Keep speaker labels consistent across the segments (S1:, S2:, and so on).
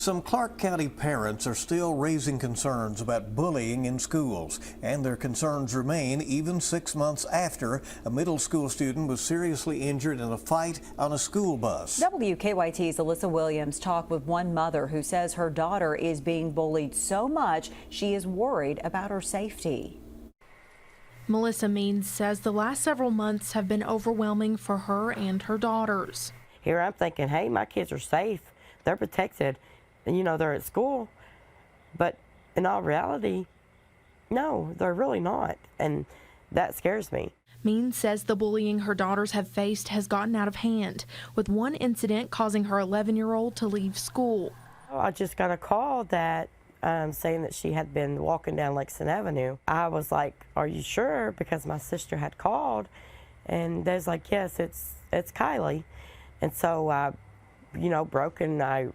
S1: Some Clark County parents are still raising concerns about bullying in schools, and their concerns remain even 6 months after a middle school student was seriously injured in a fight on a school bus.
S2: WKYT's Alyssa Williams talked with one mother who says her daughter is being bullied so much she is worried about her safety.
S3: Melissa Means says the last several months have been overwhelming for her and her daughters.
S4: Here I'm thinking, hey, my kids are safe, they're protected. And you know, they're at school, but in all reality, no, they're really not, and that scares me.
S3: Means says the bullying her daughters have faced has gotten out of hand, with one incident causing her 11-year-old to leave school.
S4: I just got a call that saying that she had been walking down Lexington Avenue. I was like, are you sure? Because my sister had called, and they was like, yes, it's Kylie. And so broken. I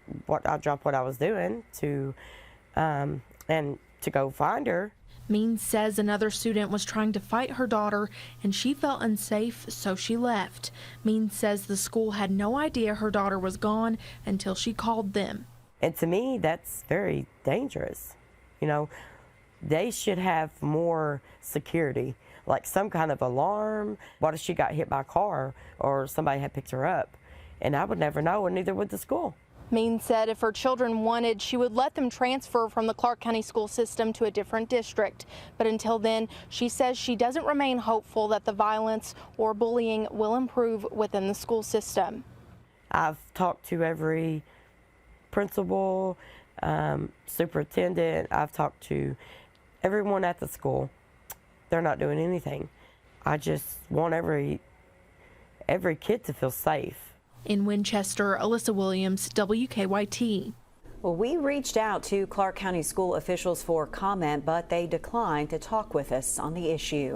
S4: dropped what I was doing to go find her.
S3: Means says another student was trying to fight her daughter and she felt unsafe, so she left. Means says the school had no idea her daughter was gone until she called them.
S4: And to me, that's very dangerous. You know, they should have more security, like some kind of alarm. What if she got hit by a car or somebody had picked her up? And I would never know, and neither would the school.
S3: Means said if her children wanted, she would let them transfer from the Clark County school system to a different district. But until then, she says she doesn't remain hopeful that the violence or bullying will improve within the school system.
S4: I've talked to every principal, superintendent. I've talked to everyone at the school. They're not doing anything. I just want every kid to feel safe.
S3: In Winchester, Alyssa Williams, WKYT.
S2: Well, we reached out to Clark County school officials for comment, but they declined to talk with us on the issue.